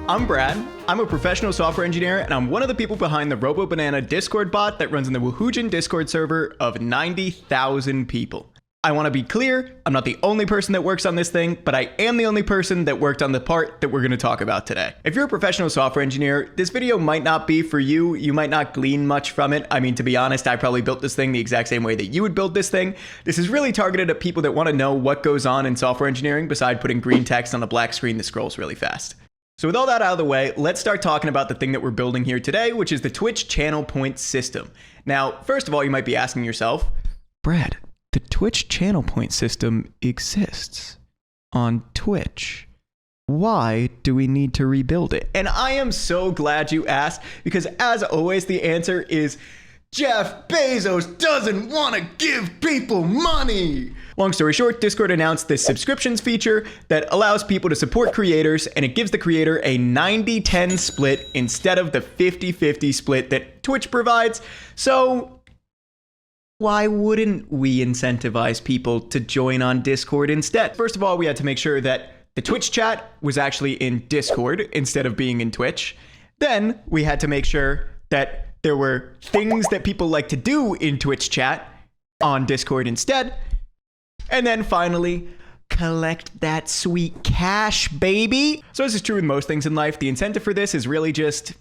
I'm Brad. I'm a professional software engineer, and I'm one of the people behind the RoboBanana Discord bot that runs in the Woohoojin Discord server of 90,000 people. I want to be clear, I'm not the only person that works on this thing, but I am the only person that worked on the part that we're going to talk about today. If you're a professional software engineer, this video might not be for you. You might not glean much from it. I mean, to be honest, I probably built this thing the exact same way that you would build this thing. This is really targeted at people that want to know what goes on in software engineering besides putting green text on a black screen that scrolls really fast. So with all that out of the way, let's start talking about the thing that we're building here today, which is the Twitch channel point system. Now, first of all, you might be asking yourself, Brad, the Twitch channel point system exists on Twitch. Why do we need to rebuild it? And I am so glad you asked, because as always, the answer is Jeff Bezos doesn't want to give people money. Long story short, Discord announced this subscriptions feature that allows people to support creators, and it gives the creator a 90-10 split instead of the 50-50 split that Twitch provides. So why wouldn't we incentivize people to join on Discord instead? First of all, we had to make sure that the Twitch chat was actually in Discord instead of being in Twitch. Then we had to make sure that there were things that people like to do in Twitch chat on Discord instead. And then finally, collect that sweet cash, baby. So as is true with most things in life, the incentive for this is really just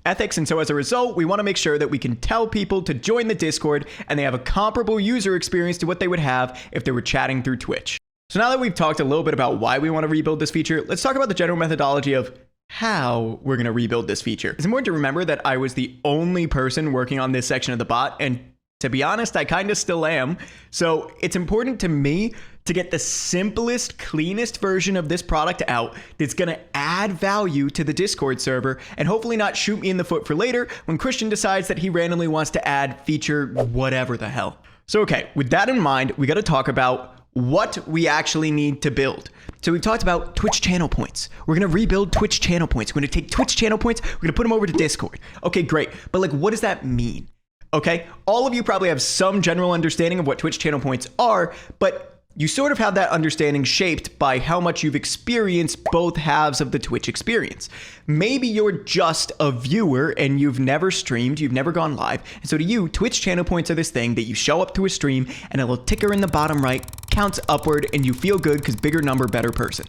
ethics. And so as a result, we want to make sure that we can tell people to join the Discord and they have a comparable user experience to what they would have if they were chatting through Twitch. So now that we've talked a little bit about why we want to rebuild this feature, let's talk about the general methodology of how we're going to rebuild this feature. It's important to remember that I was the only person working on this section of the bot, and to be honest, I kind of still am. So it's important to me to get the simplest, cleanest version of this product out that's going to add value to the Discord server and hopefully not shoot me in the foot for later when Christian decides that he randomly wants to add feature whatever the hell. So okay, with that in mind, we got to talk about what we actually need to build. So we've talked about Twitch channel points. We're going to rebuild Twitch channel points. We're going to take Twitch channel points. We're going to put them over to Discord. Okay, great. But like, what does that mean? Okay, all of you probably have some general understanding of what Twitch channel points are, but you sort of have that understanding shaped by how much you've experienced both halves of the Twitch experience. Maybe you're just a viewer and you've never streamed, you've never gone live, and so to you, Twitch channel points are this thing that you show up to a stream and a little ticker in the bottom right counts upward and you feel good because bigger number, better person.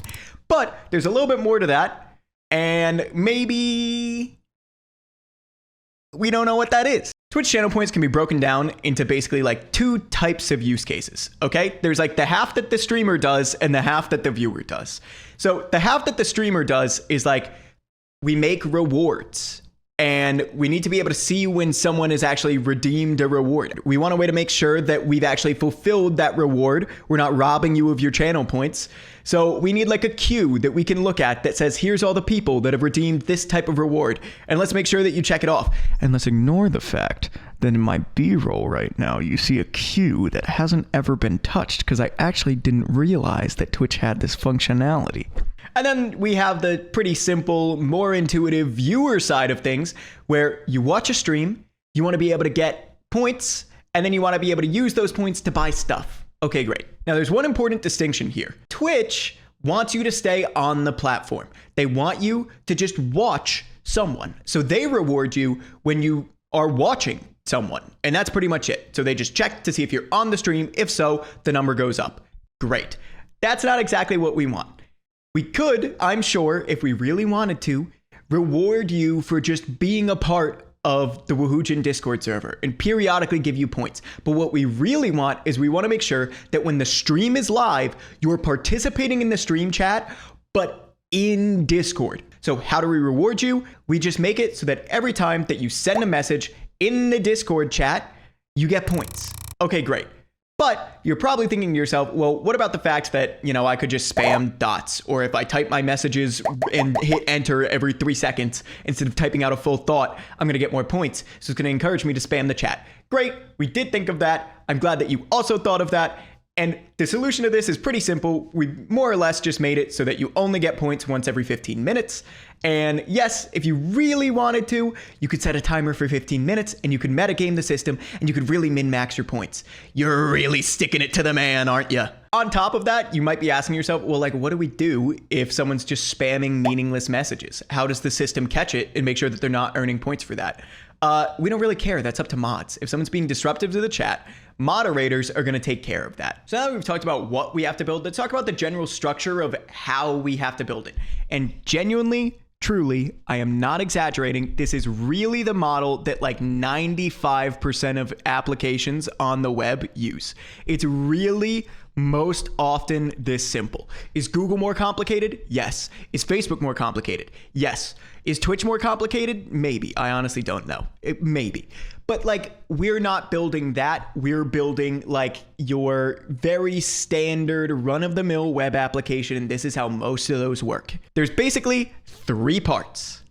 But there's a little bit more to that, and maybe we don't know what that is. Twitch channel points can be broken down into basically like two types of use cases, okay? There's like the half that the streamer does and the half that the viewer does. So the half that the streamer does is like, we make rewards and we need to be able to see when someone has actually redeemed a reward. We want a way to make sure that we've actually fulfilled that reward. We're not robbing you of your channel points. So we need like a queue that we can look at that says, here's all the people that have redeemed this type of reward. And let's make sure that you check it off. And let's ignore the fact that in my B-roll right now, you see a queue that hasn't ever been touched because I actually didn't realize that Twitch had this functionality. And then we have the pretty simple, more intuitive viewer side of things where you watch a stream, you want to be able to get points, and then you want to be able to use those points to buy stuff. Okay, great. Now there's one important distinction here. Twitch wants you to stay on the platform. They want you to just watch someone. So they reward you when you are watching someone. And that's pretty much it. So they just check to see if you're on the stream. If so, the number goes up. Great. That's not exactly what we want. We could, I'm sure, if we really wanted to, reward you for just being a part of the Woohoojin Discord server and periodically give you points. But what we really want is we want to make sure that when the stream is live, you're participating in the stream chat, but in Discord. So how do we reward you? We just make it so that every time that you send a message in the Discord chat, you get points. Okay, great. But you're probably thinking to yourself, well, what about the fact that, you know, I could just spam dots, or if I type my messages and hit enter every 3 seconds instead of typing out a full thought, I'm going to get more points. So it's going to encourage me to spam the chat. Great. We did think of that. I'm glad that you also thought of that. And the solution to this is pretty simple. We more or less just made it so that you only get points once every 15 minutes. And yes, if you really wanted to, you could set a timer for 15 minutes and you could metagame the system and you could really min-max your points. You're really sticking it to the man, aren't you? On top of that, you might be asking yourself, well, like, what do we do if someone's just spamming meaningless messages? How does the system catch it and make sure that they're not earning points for that? We don't really care. That's up to mods. If someone's being disruptive to the chat, moderators are going to take care of that. So now that we've talked about what we have to build, let's talk about the general structure of how we have to build it. And genuinely, truly, I am not exaggerating, this is really the model that like 95% of applications on the web use. It's really most often this simple. Is Google more complicated? Yes. Is Facebook more complicated? Yes. Is Twitch more complicated? Maybe. I honestly don't know. Maybe. But like, we're not building that. We're building like your very standard run-of-the-mill web application, and this is how most of those work. There's basically 3 parts.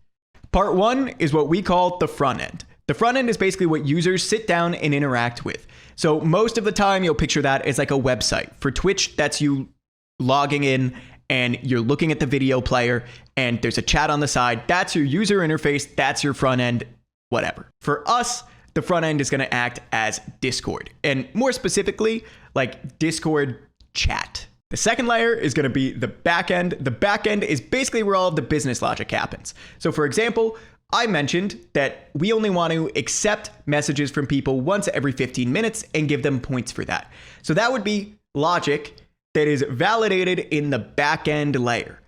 Part 1 is what we call the front end. The front end is basically what users sit down and interact with. So most of the time, you'll picture that as like a website. For Twitch, that's you logging in and you're looking at the video player and there's a chat on the side. That's your user interface. That's your front end, whatever. For us, the front end is going to act as Discord, and more specifically, like Discord chat. The second layer is going to be the back end. The back end is basically where all of the business logic happens. So for example, I mentioned that we only want to accept messages from people once every 15 minutes and give them points for that. So that would be logic that is validated in the back end layer.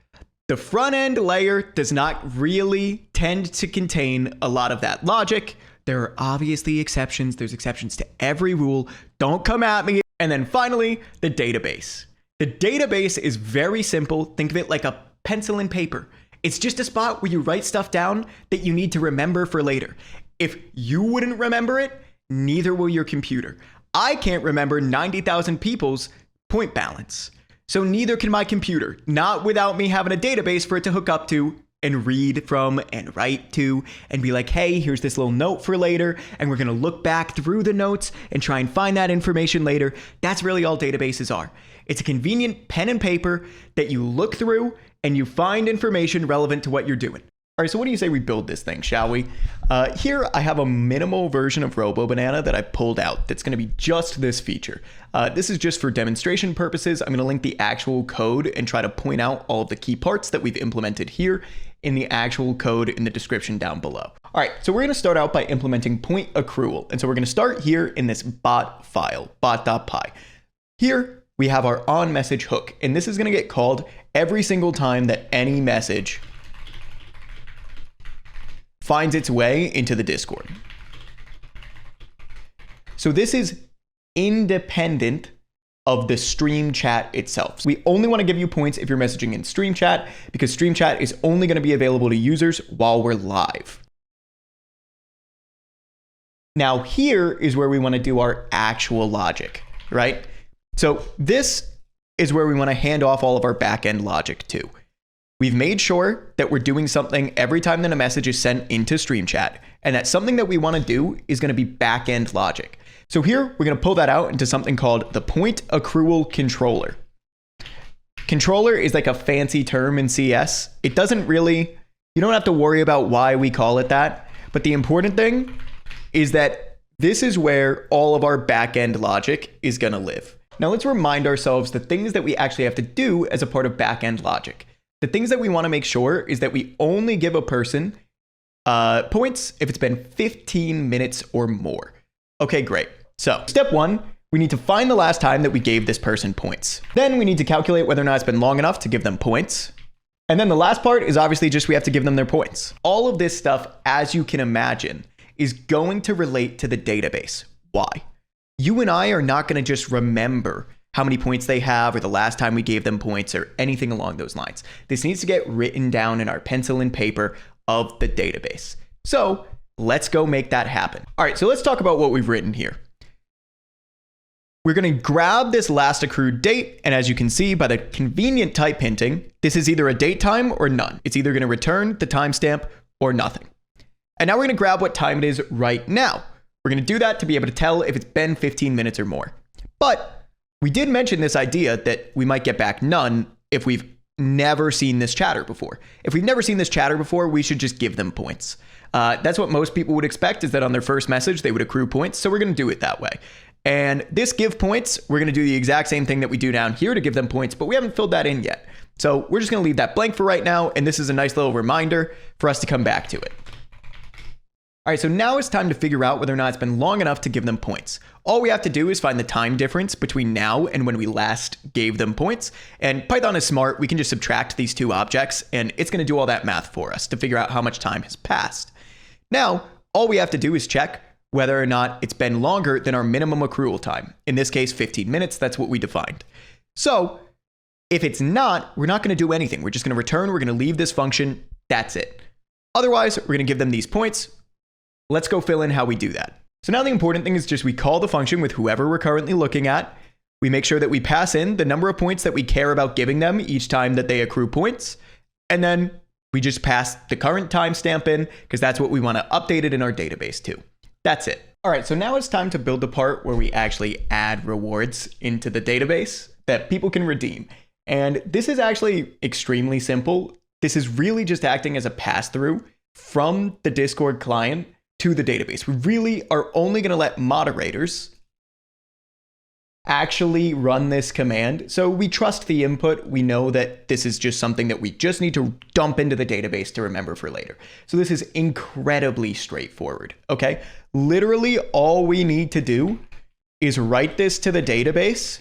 The front end layer does not really tend to contain a lot of that logic. There are obviously exceptions. There's exceptions to every rule. Don't come at me. And then finally, the database. The database is very simple. Think of it like a pencil and paper. It's just a spot where you write stuff down that you need to remember for later. If you wouldn't remember it, neither will your computer. I can't remember 90,000 people's point balance. So neither can my computer, not without me having a database for it to hook up to and read from and write to and be like, hey, here's this little note for later. And we're going to look back through the notes and try and find that information later. That's really all databases are. It's a convenient pen and paper that you look through and you find information relevant to what you're doing. All right, so what do you say we build this thing, shall we? Here I have a minimal version of RoboBanana that I pulled out that's going to be just this feature. This is just for demonstration purposes. I'm going to link the actual code and try to point out all of the key parts that we've implemented here in the actual code in the description down below. All right, so we're going to start out by implementing point accrual. And so we're going to start here in this bot file, bot.py. Here we have our on message hook, and this is going to get called every single time that any message finds its way into the Discord. So this is independent of the stream chat itself. We only want to give you points if you're messaging in stream chat, because stream chat is only going to be available to users while we're live. Now here is where we want to do our actual logic, right? So this is where we want to hand off all of our backend logic to. We've made sure that we're doing something every time that a message is sent into stream chat, and that something that we want to do is going to be backend logic. So here we're going to pull that out into something called the point accrual controller. Controller is like a fancy term in CS. It doesn't really, you don't have to worry about why we call it that, but the important thing is that this is where all of our backend logic is going to live. Now let's remind ourselves the things that we actually have to do as a part of backend logic. The things that we want to make sure is that we only give a person points if it's been 15 minutes or more. Okay, great. So step 1, we need to find the last time that we gave this person points. Then we need to calculate whether or not it's been long enough to give them points. And then the last part is obviously just we have to give them their points. All of this stuff, as you can imagine, is going to relate to the database. Why? You and I are not going to just remember how many points they have or the last time we gave them points or anything along those lines. This needs to get written down in our pencil and paper of the database. So let's go make that happen. All right, so let's talk about what we've written here. We're going to grab this last accrued date, and as you can see by the convenient type hinting, this is either a date time or none. It's either going to return the timestamp or nothing. And now we're going to grab what time it is right now. We're going to do that to be able to tell if it's been 15 minutes or more. But we did mention this idea that we might get back none if we've never seen this chatter before. If we've never seen this chatter before, we should just give them points. That's what most people would expect, is that on their first message, they would accrue points. So we're going to do it that way. And this give points, we're going to do the exact same thing that we do down here to give them points, but we haven't filled that in yet. So we're just going to leave that blank for right now. And this is a nice little reminder for us to come back to it. All right, so now it's time to figure out whether or not it's been long enough to give them points. All we have to do is find the time difference between now and when we last gave them points. And Python is smart. We can just subtract these two objects, and it's going to do all that math for us to figure out how much time has passed. Now, all we have to do is check whether or not it's been longer than our minimum accrual time. In this case, 15 minutes. That's what we defined. So if it's not, we're not going to do anything. We're just going to return. We're going to leave this function. That's it. Otherwise, we're going to give them these points. Let's go fill in how we do that. So now the important thing is just we call the function with whoever we're currently looking at. We make sure that we pass in the number of points that we care about giving them each time that they accrue points. And then we just pass the current timestamp in because that's what we want to update it in our database to. That's it. All right, so now it's time to build the part where we actually add rewards into the database that people can redeem. And this is actually extremely simple. This is really just acting as a pass-through from the Discord client to the database. We really are only going to let moderators actually run this command. So we trust the input. We know that this is just something that we just need to dump into the database to remember for later. So this is incredibly straightforward, okay? Literally all we need to do is write this to the database,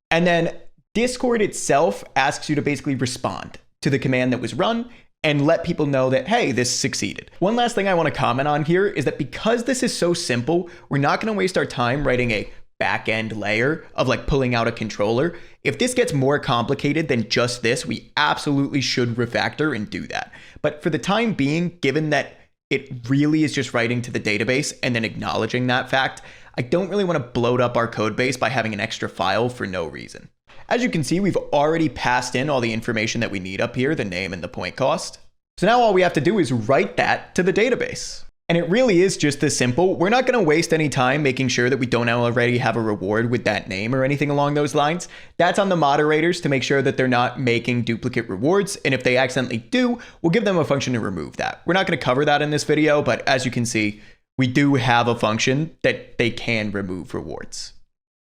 and then Discord itself asks you to basically respond to the command that was run and let people know that, hey, this succeeded. One last thing I want to comment on here is that because this is so simple, we're not going to waste our time writing a back-end layer of like pulling out a controller. If this gets more complicated than just this, we absolutely should refactor and do that. But for the time being, given that it really is just writing to the database and then acknowledging that fact, I don't really want to bloat up our code base by having an extra file for no reason. As you can see, we've already passed in all the information that we need up here, the name and the point cost. So now all we have to do is write that to the database. And it really is just this simple. We're not going to waste any time making sure that we don't already have a reward with that name or anything along those lines. That's on the moderators to make sure that they're not making duplicate rewards. And if they accidentally do, we'll give them a function to remove that. We're not going to cover that in this video, but as you can see, we do have a function that they can remove rewards.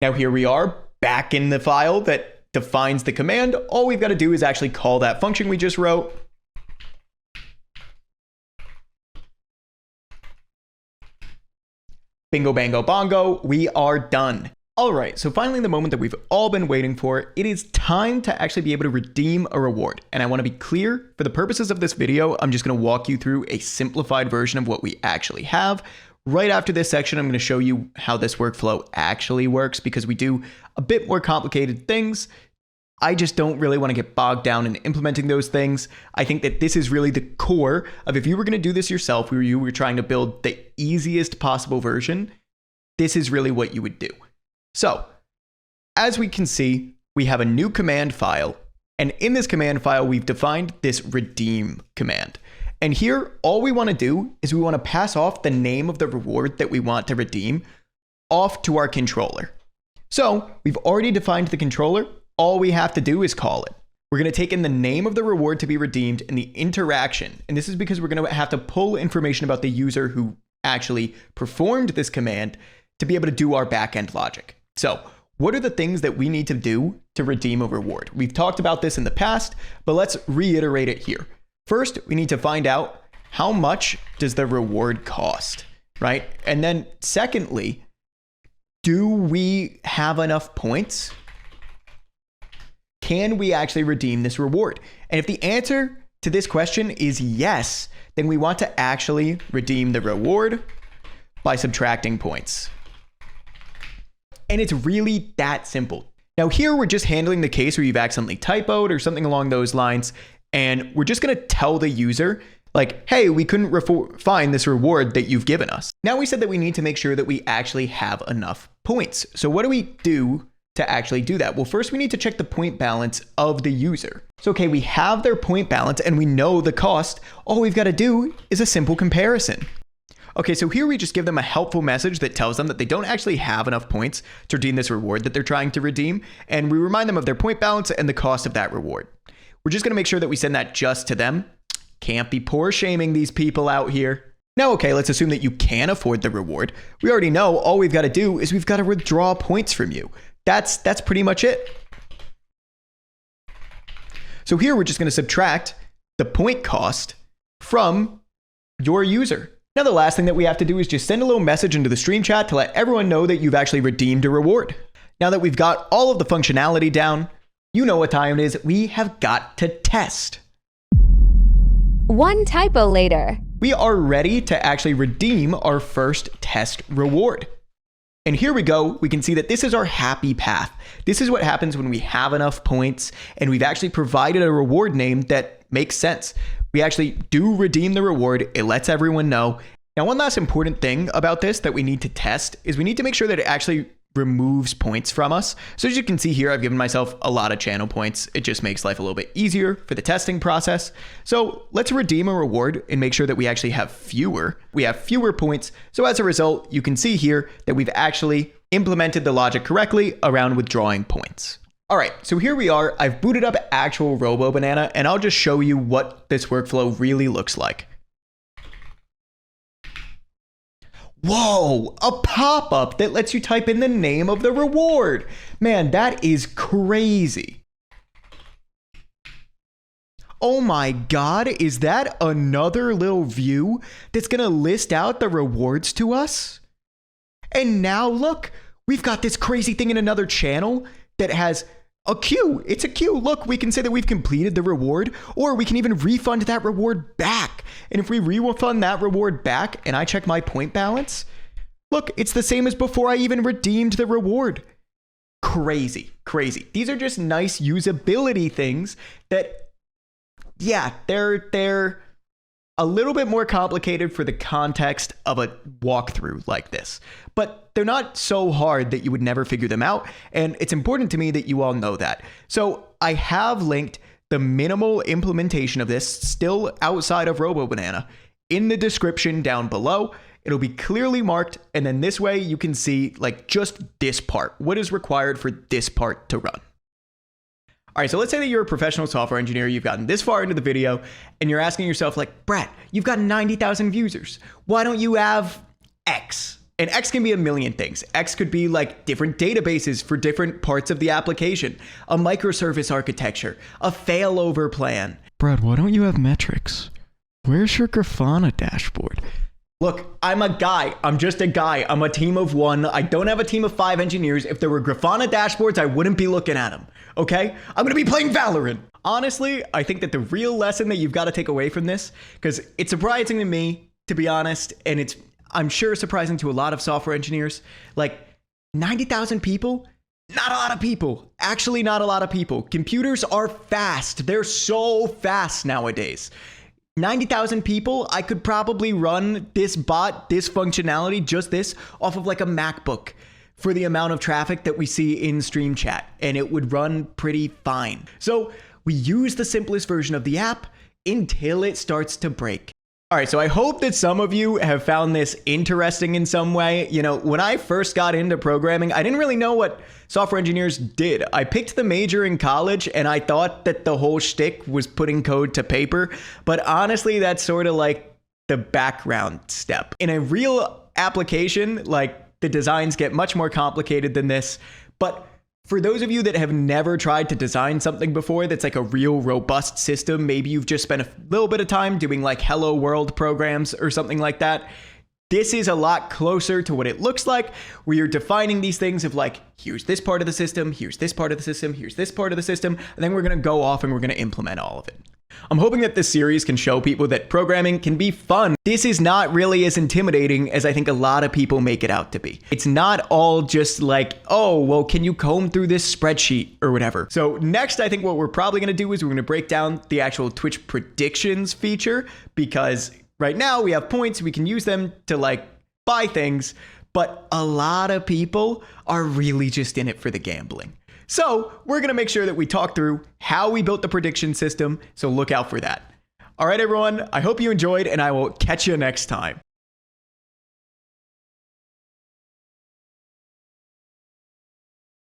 Now here we are back in the file that defines the command. All we've got to do is actually call that function we just wrote. Bingo, bango, bongo, we are done. All right, so finally the moment that we've all been waiting for, it is time to actually be able to redeem a reward. And I want to be clear, for the purposes of this video, I'm just going to walk you through a simplified version of what we actually have. Right after this section, I'm going to show you how this workflow actually works because we do a bit more complicated things. I just don't really want to get bogged down in implementing those things. I think that this is really the core of if you were going to do this yourself, where you were trying to build the easiest possible version, this is really what you would do. So as we can see, we have a new command file. And in this command file, we've defined this redeem command. And here, all we want to do is we want to pass off the name of the reward that we want to redeem off to our controller. So we've already defined the controller. All we have to do is call it. We're going to take in the name of the reward to be redeemed and the interaction. And this is because we're going to have to pull information about the user who actually performed this command to be able to do our backend logic. So what are the things that we need to do to redeem a reward? We've talked about this in the past, but let's reiterate it here. First, we need to find out how much does the reward cost, right? And then secondly, do we have enough points? Can we actually redeem this reward? And if the answer to this question is yes, then we want to actually redeem the reward by subtracting points. And it's really that simple. Now here we're just handling the case where you've accidentally typoed or something along those lines. And we're just going to tell the user like, hey, we couldn't find this reward that you've given us. Now we said that we need to make sure that we actually have enough points. So what do we do to actually do that? Well, first we need to check the point balance of the user. So, okay, we have their point balance and we know the cost. All we've got to do is a simple comparison. Okay, so here we just give them a helpful message that tells them that they don't actually have enough points to redeem this reward that they're trying to redeem, and we remind them of their point balance and the cost of that reward. We're just gonna make sure that we send that just to them. Can't be poor shaming these people out here. Now, okay, let's assume that you can afford the reward. We already know all we've got to do is we've got to withdraw points from you. That's pretty much it. So here we're just going to subtract the point cost from your user. Now, the last thing that we have to do is just send a little message into the stream chat to let everyone know that you've actually redeemed a reward. Now that we've got all of the functionality down, you know what time it is. We have got to test. One typo later. We are ready to actually redeem our first test reward. And here we go. We can see that this is our happy path. This is what happens when we have enough points and we've actually provided a reward name that makes sense. We actually do redeem the reward. It lets everyone know. Now, one last important thing about this that we need to test is we need to make sure that it actually removes points from us. So as you can see here, I've given myself a lot of channel points. It just makes life a little bit easier for the testing process. So let's redeem a reward and make sure that we actually have fewer. We have fewer points. So as a result, you can see here that we've actually implemented the logic correctly around withdrawing points. All right, so here we are. I've booted up actual RoboBanana and I'll just show you what this workflow really looks like. Whoa, a pop-up that lets you type in the name of the reward. Man, that is crazy. Oh my God, is that another little view that's gonna list out the rewards to us? And now look, we've got this crazy thing in another channel that has a queue. It's a queue. Look, we can say that we've completed the reward, or we can even refund that reward back. And if we refund that reward back and I check my point balance, look, it's the same as before I even redeemed the reward. Crazy, crazy. These are just nice usability things that, yeah, they're a little bit more complicated for the context of a walkthrough like this, but they're not so hard that you would never figure them out. And it's important to me that you all know that. So I have linked the minimal implementation of this still outside of RoboBanana in the description down below. It'll be clearly marked. And then this way you can see like just this part, what is required for this part to run. All right, so let's say that you're a professional software engineer, you've gotten this far into the video, and you're asking yourself like, Brett, you've got 90,000 users. Why don't you have X? And X can be a million things. X could be like different databases for different parts of the application, a microservice architecture, a failover plan. Brett, why don't you have metrics? Where's your Grafana dashboard? Look, I'm a guy. I'm just a guy. I'm a team of one. I don't have a team of 5 engineers. If there were Grafana dashboards, I wouldn't be looking at them. Okay? I'm going to be playing Valorant. Honestly, I think that the real lesson that you've got to take away from this, because it's surprising to me, to be honest, and it's, I'm sure, surprising to a lot of software engineers, like 90,000 people, not a lot of people. Actually, not a lot of people. Computers are fast. They're so fast nowadays. 90,000 people, I could probably run this bot, this functionality, just this, off of like a MacBook for the amount of traffic that we see in stream chat, and it would run pretty fine. So we use the simplest version of the app until it starts to break. All right, so I hope that some of you have found this interesting in some way. You know, when I first got into programming, I didn't really know what software engineers did. I picked the major in college and I thought that the whole shtick was putting code to paper. But honestly, that's sort of like the background step. In a real application, like the designs get much more complicated than this. But for those of you that have never tried to design something before that's like a real robust system, maybe you've just spent a little bit of time doing like Hello World programs or something like that, this is a lot closer to what it looks like, where you're defining these things of like, here's this part of the system, here's this part of the system, here's this part of the system, and then we're going to go off and we're going to implement all of it. I'm hoping that this series can show people that programming can be fun. This is not really as intimidating as I think a lot of people make it out to be. It's not all just like, oh, well, can you comb through this spreadsheet or whatever? So next, I think what we're probably going to do is we're going to break down the actual Twitch predictions feature, because right now we have points, we can use them to like buy things, but a lot of people are really just in it for the gambling. So we're going to make sure that we talk through how we built the prediction system. So look out for that. All right, everyone, I hope you enjoyed and I will catch you next time.